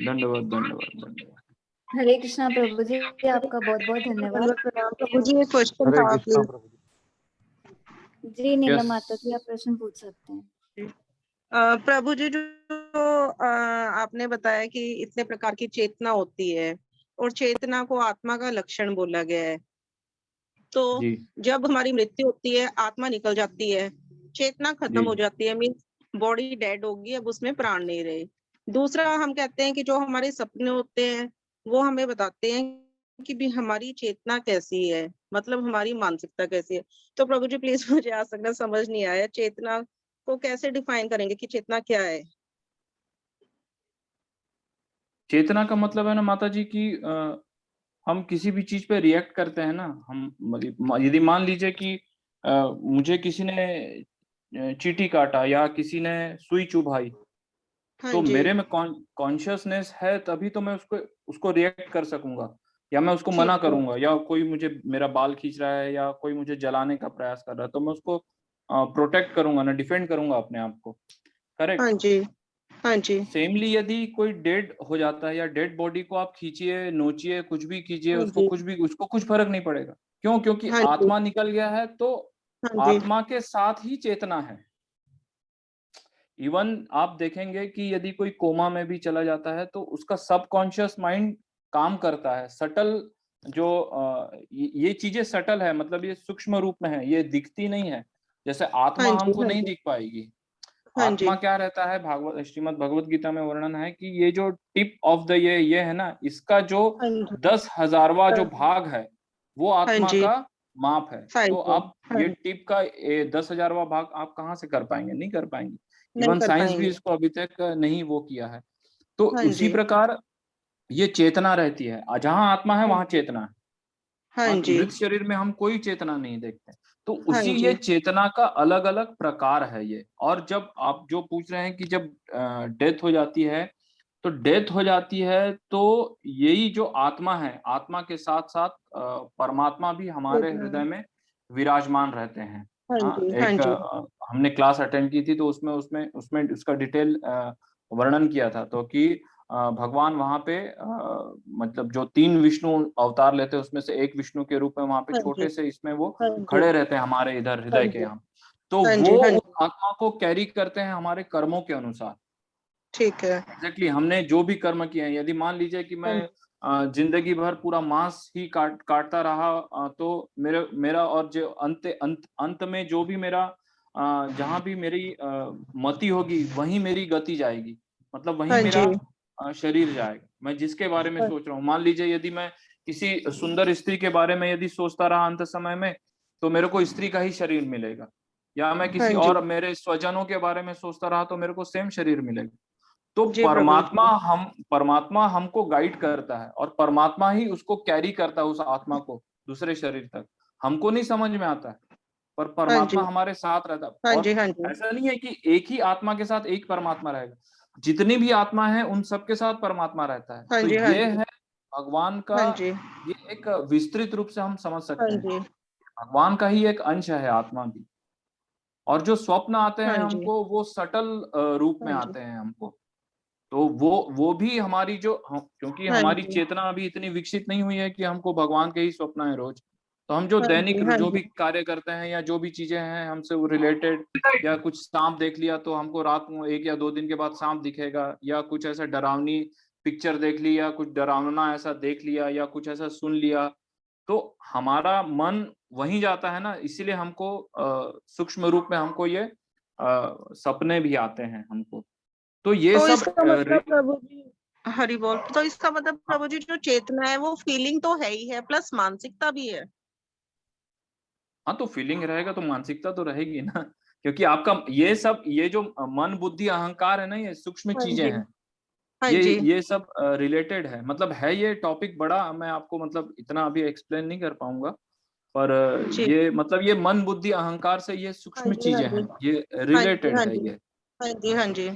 धन्यवाद धन्यवाद धन्यवाद। हरे कृष्णा प्रभु जी, आपका बहुत बहुत धन्यवाद। प्रभु जी, एक क्वेश्चन हरे था कृष्णा प्लीज। प्रभु जी। जी नीलम Yes. माता जी, आप प्रश्न पूछ सकते हैं। प्रभु जी, जो आपने बताया कि इतने प्रकार की चेतना होती है और चेतना को आत्मा का लक्षण बोला गया है, तो जी जब हमारी मृत्यु होती है, आत्मा निकल जाती है, चेतना खत्म जी हो जाती है, मीन्स बॉडी डेड होगी, अब उसमें प्राण नहीं रहे। दूसरा, हम कहते हैं कि जो हमारे सपने होते हैं वो हमें बताते हैं कि भी हमारी चेतना कैसी है, मतलब हमारी मानसिकता कैसी है। तो प्रभु जी प्लीज, मुझे आज तक ना समझ नहीं आया, चेतना को कैसे डिफाइन करेंगे कि चेतना क्या है? चेतना का मतलब है ना माता जी की हम किसी भी चीज पे रिएक्ट करते हैं ना। हम यदि मान लीजिए कि मुझे किसी ने चींटी काटा या किसी ने सुई चुभाई, हाँ तो जी, मेरे में कॉन्शियसनेस है तभी तो मैं उसको रिएक्ट कर सकूंगा, या मैं उसको ठीक मना है। करूंगा, या कोई मुझे मेरा बाल खींच रहा है या कोई मुझे जलाने का प्रयास कर रहा है तो मैं उसको प्रोटेक्ट करूंगा ना, डिफेंड करूंगा अपने आप को। हाँ करेक्ट। जी, हाँ जी, सेमली यदि कोई डेड हो जाता है या डेड बॉडी को आप खींचिए, नोचिए, कुछ भी कीजिए, हाँ जी, उसको कुछ फर्क नहीं पड़ेगा। क्यों? क्योंकि हाँ जी, आत्मा निकल गया है, तो हाँ जी, आत्मा के साथ ही चेतना है। इवन आप देखेंगे कि यदि कोई कोमा में भी चला जाता है तो उसका सबकॉन्शियस माइंड काम करता है। सटल जो ये चीजें सटल है, मतलब ये सूक्ष्म रूप में है, ये दिखती नहीं है। जैसे हाँ आत्मा जी, हमको हाँ नहीं जी, दिख पाएगी। हाँ जी, आत्मा क्या रहता है, भागवत श्रीमद् भगवत गीता में वर्णन है कि ये जो टिप ऑफ द ये है ना, इसका जो हाँ जी, 10,000वां जो भाग है वो हाँ आत्मा जी, का माप है। साइंस तो है, आप हाँ ये जी, टिप का 10,000वां भाग आप कहाँ से कर पाएंगे? नहीं कर पाएंगे। नहीं इवन कर साइंस भी पाएंगे। इसको अभी तक नहीं वो किया है। तो हाँ उसी जी, प्रकार ये चेतना रहती है, जहां आत्मा है हाँ वहां जी, चेतना है। हाँ और जी, मृत शरीर में हम कोई चेतना नहीं देखते। तो हाँ उसी ये जी, चेतना का अलग अलग प्रकार है ये। और जब आप जो पूछ रहे हैं कि जब डेथ हो जाती है, तो डेथ हो जाती है तो यही जो आत्मा है, आत्मा के साथ साथ परमात्मा भी हमारे चेतना, हृदय में विराजमान रहते हैं। हाँ हाँ, जी, हाँ एक जी, हमने क्लास अटेंड की थी तो उसमें उसमें उसमें उसका डिटेल वर्णन किया था। तो कि भगवान वहां पे मतलब जो 3 विष्णु अवतार लेते हैं उसमें से एक विष्णु के रूप में वहां पे हाँ जी, छोटे से इसमें वो हाँ जी, खड़े रहते हैं हमारे इधर हाँ हृदय के जी, यहाँ। तो हाँ वो जी, हाँ उस जी, आत्मा को कैरी करते हैं हमारे कर्मों के अनुसार। ठीक है, एग्जैक्टली हमने जो भी कर्म किए हैं, यदि मान लीजिए कि हाँ मैं जिंदगी भर पूरा मांस ही काटता रहा, तो मेरा और जो अंत में जो भी मेरा जहां भी मेरी मति होगी वहीं मेरी गति जाएगी, मतलब वहीं हाँ जी, मेरा शरीर जाएगा। मैं जिसके बारे में हाँ सोच रहा हूँ, मान लीजिए यदि मैं किसी सुंदर स्त्री के बारे में यदि सोचता रहा अंत समय में, तो मेरे को स्त्री का ही शरीर मिलेगा। या मैं हाँ किसी जी, और मेरे स्वजनों के बारे में सोचता रहा तो मेरे को सेम शरीर मिलेगा। तो जी प्रभु जी, परमात्मा हमको गाइड करता है और परमात्मा ही उसको कैरी करता है, उस आत्मा को दूसरे शरीर तक। हमको नहीं समझ में आता है, पर हाँ परमात्मा जी, हमारे साथ रहता है। हाँ जी, और हाँ जी, ऐसा नहीं है कि एक ही आत्मा के साथ एक परमात्मा रहेगा, जितनी भी आत्मा है उन सबके साथ परमात्मा रहता है। हाँ तो जी, हाँ ये जी, है भगवान का, हाँ जी, ये एक विस्तृत रूप से हम समझ हाँ सकते हैं। जी, भगवान का ही एक अंश है आत्मा भी। और जो स्वप्न आते हाँ हैं जी, हमको, वो सटल रूप में हाँ जी, आते हैं हमको। तो वो भी हमारी जो क्योंकि हाँ हमारी जी, चेतना अभी इतनी विकसित नहीं हुई है कि हमको भगवान के ही स्वप्न है रोज। तो हम जो हाँ दैनिक जी, हाँ जो जी, भी कार्य करते हैं या जो भी चीजें हैं हमसे वो रिलेटेड, या कुछ सांप देख लिया तो हमको रात में 1 या 2 दिन के बाद सांप दिखेगा, या कुछ ऐसा डरावनी पिक्चर देख ली, या कुछ डरावना ऐसा देख लिया, या कुछ ऐसा सुन लिया, तो हमारा मन वहीं जाता है ना। इसीलिए हमको सूक्ष्म रूप में हमको ये सपने भी आते हैं हमको। तो ये तो सब इसका मतलब प्रभु जी, हरि बोल, तो इसका मतलब प्रभु जी जो चेतना है वो फीलिंग तो है ही है, प्लस मानसिकता भी है। हाँ, तो फीलिंग रहेगा तो मानसिकता तो रहेगी ना। क्योंकि आपका ये सब, ये जो मन बुद्धि अहंकार है ना, ये सूक्ष्म हाँ चीजें जी, हैं। हाँ ये जी, ये सब रिलेटेड है, मतलब है ये टॉपिक बड़ा, मैं आपको मतलब इतना अभी एक्सप्लेन नहीं कर पाऊंगा। पर जी, ये मतलब ये मन बुद्धि अहंकार से ये हाँ सूक्ष्म जी, हाँ चीजें जी, हैं, ये हाँ जी, रिलेटेड हाँ है जी, ये। हाँ जी, हाँ जी।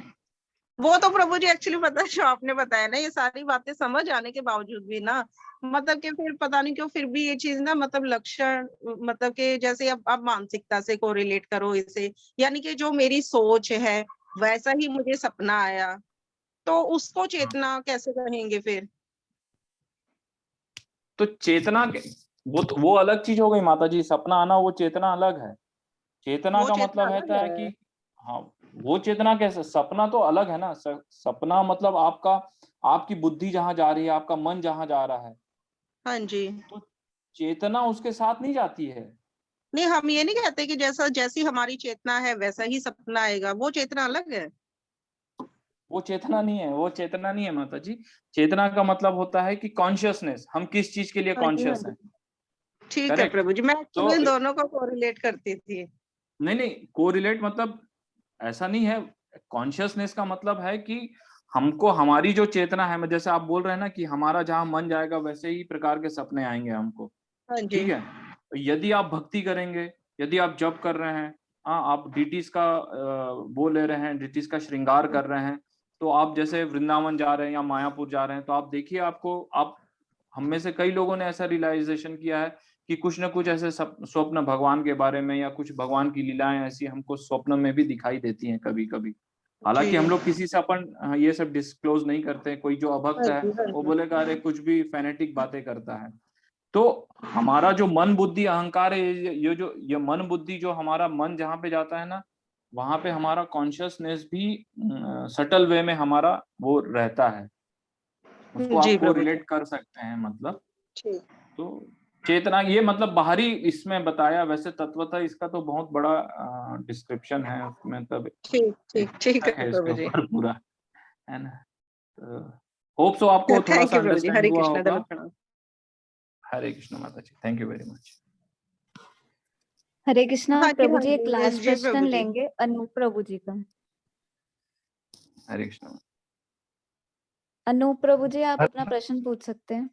वो तो प्रभु जी एक्चुअली पता है जो आपने बताया ना, ये सारी बातें समझ आने के बावजूद भी ना, मतलब कि फिर पता नहीं क्यों फिर भी ये चीज ना, मतलब लक्षण, मतलब कि जैसे अब मानसिकता से कोरिलेट करो इसे, यानी कि जो मेरी सोच है वैसा ही मुझे सपना आया, तो उसको हाँ। चेतना कैसे कहेंगे फिर? तो चेतना वो अलग चीज हो गई माता जी, सपना आना वो चेतना अलग है। चेतना वो का चेतना मतलब अलग रहता है है। कि हाँ, वो चेतना कैसे, सपना तो अलग है ना। सपना मतलब आपका, आपकी बुद्धि जहां जा रही है, आपका मन जहां जा रहा है, हाँ जी। तो चेतना उसके साथ नहीं जाती है। नहीं, हम ये नहीं कहते कि जैसा जैसी हमारी चेतना है वैसा ही सपना आएगा, वो चेतना अलग है। वो चेतना नहीं है, वो चेतना नहीं है माता जी। चेतना का मतलब होता है कि कॉन्शियसनेस, हम किस चीज के लिए हाँ जी, हाँ कॉन्शियस जी, हैं। ठीक है करेक्ट। प्रभु जी, मैं तो एक्चुअली इन दोनों को कोरिलेट करती थी। नहीं नहीं, कोरिलेट मतलब ऐसा नहीं है। कॉन्शियसनेस का मतलब है कि हमको हमारी जो चेतना है, जैसे आप बोल रहे हैं ना कि हमारा जहां मन जाएगा वैसे ही प्रकार के सपने आएंगे हमको। हाँ जी, ठीक है। तो यदि आप भक्ति करेंगे, यदि आप जप कर रहे हैं, हाँ, आप डीटीज का वो ले रहे हैं, डीटीज का श्रृंगार कर रहे हैं, तो आप जैसे वृंदावन जा रहे हैं या मायापुर जा रहे हैं, तो आप देखिए, आपको आप हम में से कई लोगों ने ऐसा रियलाइजेशन किया है कि कुछ ना कुछ ऐसे स्वप्न भगवान के बारे में, या कुछ भगवान की लीलाएं ऐसी हमको स्वप्न में भी दिखाई देती हैं कभी कभी। हालांकि जी, हम लोग किसी से अपन ये सब डिस्क्लोज नहीं करते। कोई जो अभक्त हाँ है जी, हाँ वो जी, बोलेगा अरे कुछ भी फेनेटिक बातें करता है। तो हमारा जो मन बुद्धि अहंकार है, ये मन बुद्धि, जो हमारा मन जहाँ पे जाता है ना, वहां पे हमारा कॉन्शियसनेस भी सटल वे में हमारा वो रहता है। उसको जी आप को प्रभु जी, रिलेट कर सकते हैं मतलब। ठीक, तो चेतना ये मतलब बाहरी इसमें बताया, वैसे तत्वतः इसका तो बहुत बड़ा डिस्क्रिप्शन है उसमें, तब ठीक, एक ठीक, ठीक पुस्तक है है इसके प्रभु जी। ऊपर पूरा, है ना। तो होप सो आपको थोड़ा थैंक सा यू प्रभु जी, अंडरस्टैंड हरे हुआ कृष्णा, होगा। दंडवत प्रणाम। हरे कृष्ण माता जी, thank you very much. Hare Krishna हाँ जी, प्रभु हाँ जी, एक जी, लास्ट जी प्रश्न प्रभु जी। लेंगे अनूप प्रभु जी का। हरे कृष्ण। अनूप प्रभु जी, आप अपना प्रश्न पूछ सकते हैं।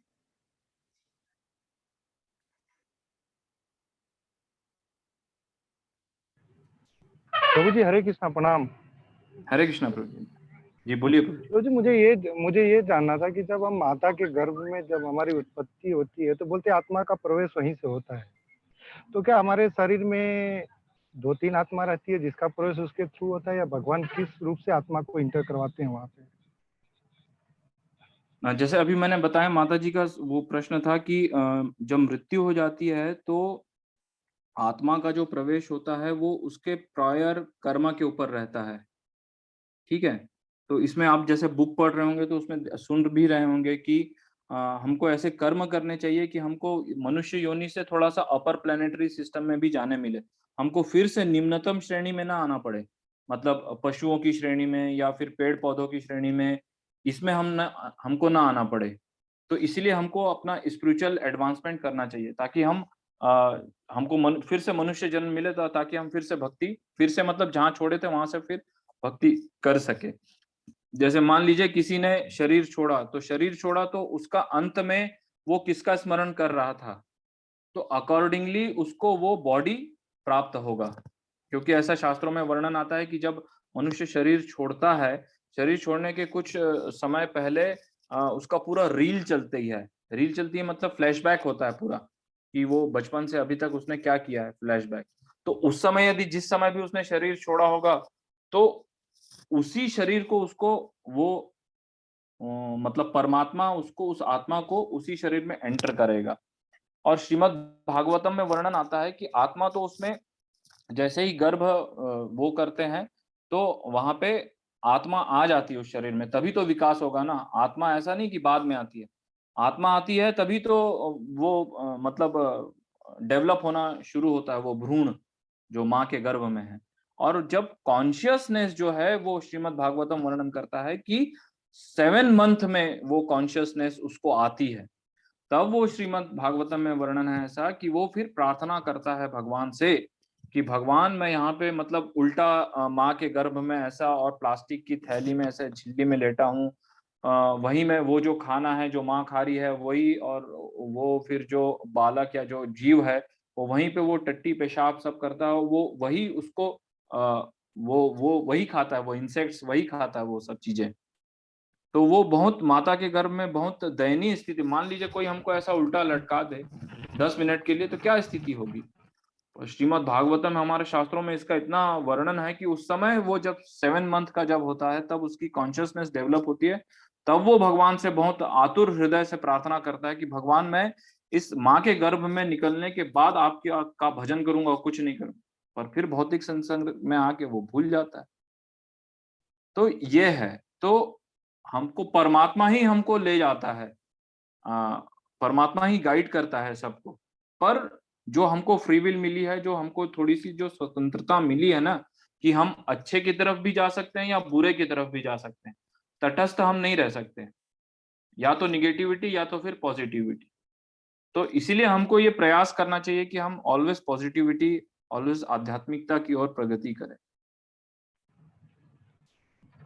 प्रभु जी हरे कृष्णा, प्रणाम। हरे कृष्ण प्रभु जी। जी बोलिए प्रभु जी। प्रभु जी मुझे ये जानना था कि जब हम माता के गर्भ में जब हमारी उत्पत्ति होती है तो बोलते हैं आत्मा का प्रवेश वहीं से होता है, तो क्या हमारे शरीर में 2-3 आत्मा रहती है जिसका प्रवेश उसके थ्रू होता है, या भगवान किस रूप से आत्मा को इंटर करवाते हैं वहां पे? जैसे अभी मैंने बताया, माता जी का वो प्रश्न था कि जब मृत्यु हो जाती है तो आत्मा का जो प्रवेश होता है वो उसके प्रायर कर्म के ऊपर रहता है। ठीक है। तो इसमें आप जैसे बुक पढ़ रहे होंगे तो उसमें सुन भी रहे होंगे कि हमको ऐसे कर्म करने चाहिए कि हमको मनुष्य योनि से थोड़ा सा अपर प्लेनेटरी सिस्टम में भी जाने मिले, हमको फिर से निम्नतम श्रेणी में ना आना पड़े, मतलब पशुओं की श्रेणी में या फिर पेड़ पौधों की श्रेणी में, इसमें हमको ना आना पड़े। तो इसीलिए हमको अपना स्पिरिचुअल एडवांसमेंट करना चाहिए, ताकि हमको फिर से मनुष्य जन्म मिले, ताकि हम फिर से भक्ति, फिर से मतलब जहाँ छोड़े थे वहां से फिर भक्ति कर सके। जैसे मान लीजिए किसी ने शरीर छोड़ा, तो शरीर छोड़ा तो उसका अंत में वो किसका स्मरण कर रहा था, तो अकॉर्डिंगली उसको वो बॉडी प्राप्त होगा। क्योंकि ऐसा शास्त्रों में वर्णन आता है कि जब मनुष्य शरीर छोड़ता है, शरीर छोड़ने के कुछ समय पहले उसका पूरा रील चलती है। रील चलती है मतलब फ्लैशबैक होता है पूरा, कि वो बचपन से अभी तक उसने क्या किया है, फ्लैशबैक। तो उस समय यदि जिस समय भी उसने शरीर छोड़ा होगा, तो उसी शरीर को उसको वो मतलब परमात्मा उसको, उस आत्मा को उसी शरीर में एंटर करेगा। और श्रीमद् भागवतम में वर्णन आता है कि आत्मा तो उसमें जैसे ही गर्भ वो करते हैं तो वहां पे आत्मा आ जाती है उस शरीर में, तभी तो विकास होगा ना। आत्मा ऐसा नहीं कि बाद में आती है, आत्मा आती है तभी तो वो मतलब डेवलप होना शुरू होता है, वो भ्रूण जो माँ के गर्भ में है। और जब कॉन्शियसनेस जो है, वो श्रीमद् भागवतम वर्णन करता है कि 7 मंथ में वो कॉन्शियसनेस उसको आती है, तब वो श्रीमद् भागवतम में वर्णन है ऐसा कि वो फिर प्रार्थना करता है भगवान से कि भगवान मैं यहाँ पे मतलब उल्टा माँ के गर्भ में ऐसा और प्लास्टिक की थैली में ऐसे झिल्ली में लेटा हूँ, वही मैं वो जो खाना है जो माँ खा रही है वही, और वो फिर जो बालक या जो जीव है वो वहीं पे वो टट्टी पेशाब सब करता है, वो वही उसको वो वही खाता है, वो इंसेक्ट्स वही खाता है वो सब चीजें। तो वो बहुत माता के गर्भ में बहुत दयनीय स्थिति। मान लीजिए कोई हमको ऐसा उल्टा लटका दे 10 मिनट के लिए, तो क्या स्थिति होगी। और श्रीमद् भागवतम हमारे शास्त्रों में इसका इतना वर्णन है कि उस समय वो जब 7 मंथ का जब होता है तब उसकी कॉन्शियसनेस डेवलप होती है, तब वो भगवान से बहुत आतुर हृदय से प्रार्थना करता है कि भगवान मैं इस माँ के गर्भ में निकलने के बाद आपके का भजन करूंगा और कुछ नहीं करूंगा। पर फिर भौतिक संसर्ग में आके वो भूल जाता है। तो ये है, तो हमको परमात्मा ही हमको ले जाता है, परमात्मा ही गाइड करता है सबको। पर जो हमको फ्री विल मिली है, जो हमको थोड़ी सी जो स्वतंत्रता मिली है ना, कि हम अच्छे की तरफ भी जा सकते हैं या बुरे की तरफ भी जा सकते हैं, तटस्थ हम नहीं रह सकते, या तो निगेटिविटी या तो फिर पॉजिटिविटी। तो इसीलिए हमको ये प्रयास करना चाहिए कि हम ऑलवेज पॉजिटिविटी, ऑलवेज आध्यात्मिकता की ओर प्रगति करें।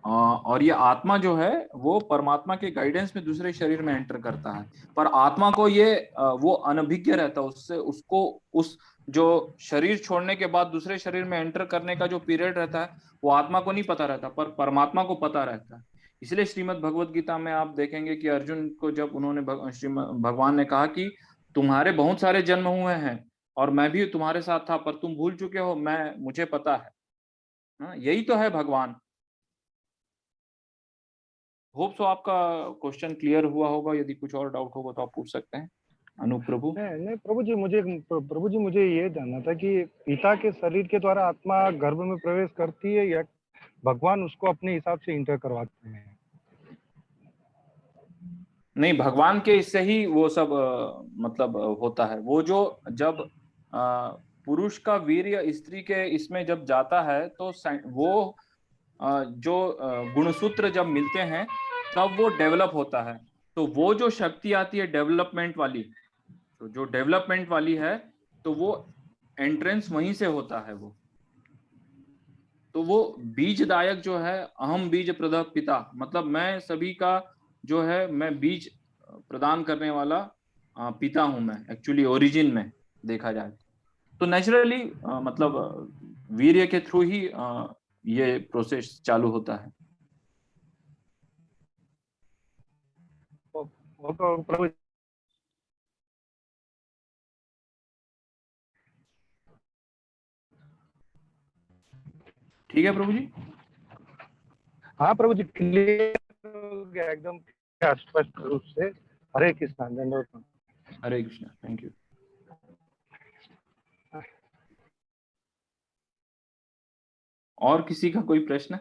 और ये आत्मा जो है वो परमात्मा के गाइडेंस में दूसरे शरीर में एंटर करता है, पर आत्मा को ये वो अनभिज्ञ रहता है, उससे उसको उस जो शरीर छोड़ने के बाद दूसरे शरीर में एंटर करने का जो पीरियड रहता है वो आत्मा को नहीं पता रहता, पर परमात्मा को पता रहता है। इसलिए श्रीमद् भगवत गीता में आप देखेंगे कि अर्जुन को जब उन्होंने भगवान ने कहा कि तुम्हारे बहुत सारे जन्म हुए हैं और मैं भी तुम्हारे साथ था, पर तुम भूल चुके हो, मुझे पता है। यही तो है भगवान। होप सो आपका क्वेश्चन क्लियर हुआ होगा। यदि कुछ और डाउट होगा तो आप पूछ सकते हैं। अनूप प्रभु। नहीं प्रभु जी मुझे ये जानना था कि पिता के शरीर के द्वारा आत्मा गर्भ में प्रवेश करती है या भगवान उसको अपने हिसाब से इंटर करवाते हैं? नहीं, भगवान के इससे ही वो सब मतलब होता है। वो जो जब पुरुष का वीर्य स्त्री के इसमें जब जाता है तो वो जो गुणसूत्र जब मिलते हैं तब वो डेवलप होता है। तो वो जो शक्ति आती है डेवलपमेंट वाली, तो जो डेवलपमेंट वाली है, तो वो एंट्रेंस वहीं से होता है। वो तो वो बीजदायक जो है, अहम बीज प्रदः पिता, मतलब मैं सभी का जो है, मैं बीज प्रदान करने वाला पिता हूं मैं, एक्चुअली ओरिजिन में देखा जाए तो नेचुरली मतलब वीर्य के थ्रू ही ये प्रोसेस चालू होता है। प्रभु ठीक है प्रभु जी। हाँ प्रभु जी, क्लियर हो गया एकदम स्पष्ट रूप से। हरे कृष्णा, दंडवत। हरे कृष्णा, थैंक यू। और किसी का कोई प्रश्न?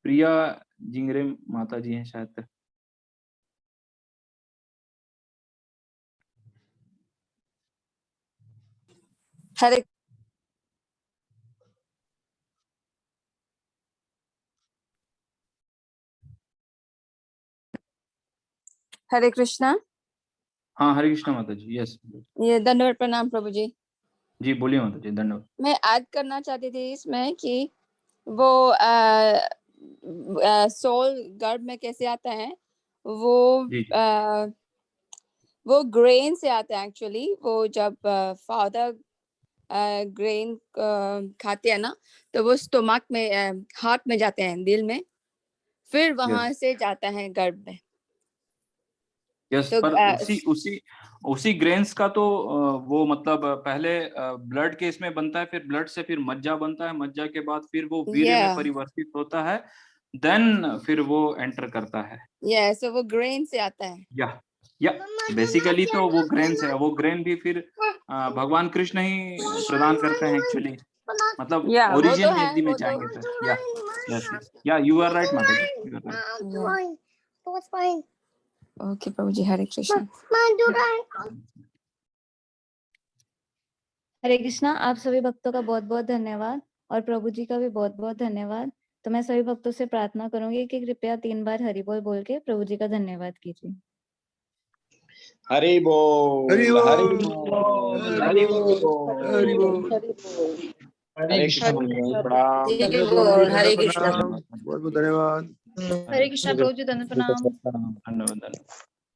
प्रिया जिंगरे माता जी हैं शायद। हरे हरे कृष्णा। हाँ, हरे कृष्णा माता जी। यस, ये दंडवत प्रणाम प्रभु जी। जी बोलिए माता जी, धन्यवाद। मैं ऐड करना चाहती थी इसमें कि वो सोल गर्भ में कैसे आता है, वो जी जी। वो ग्रेन से आता है एक्चुअली। वो जब फादर ग्रेन खाते हैं ना, तो वो स्टोमक में, हार्ट में जाते हैं, दिल में, फिर वहां से जाता है गर्भ में। यस, तो पर उसी ग्रेन्स का तो वो मतलब पहले ब्लड के इसमें बनता है, फिर ब्लड से फिर मज्जा बनता है, मज्जा के बाद फिर वो वीर्य में परिवर्तित होता है, देन फिर वो एंटर करता है। so वो ग्रेन से आता है। या बेसिकली तो वो ग्रेन से है, वो ग्रेन भी फिर भगवान कृष्ण ही प्रदान करते हैं एक्चुअली, मतलब Yeah, वो ओरिजिन तो है, यदि में वो तो- जाएंगे तो या यू आर राइट माता जी, you are right. ओके प्रभु जी, हरे कृष्ण। हरे कृष्णा। आप सभी भक्तों का बहुत बहुत धन्यवाद और प्रभु जी का भी बहुत बहुत धन्यवाद। तो मैं सभी भक्तों से प्रार्थना करूंगी कि कृपया 3 बार हरि बोल बोल के प्रभु जी का धन्यवाद कीजिए। हरि बोल, हरि बोल, हरि बोल, हरि बोल, हरि बोल। हरे कृष्ण प्रभु जी, प्रणाम। हरि बोल, हरे कृष्ण। बहुत बहुत धन्यवाद। हरे कृष्णा प्रभु जी, धन्य प्रणाम। धन्यवाद।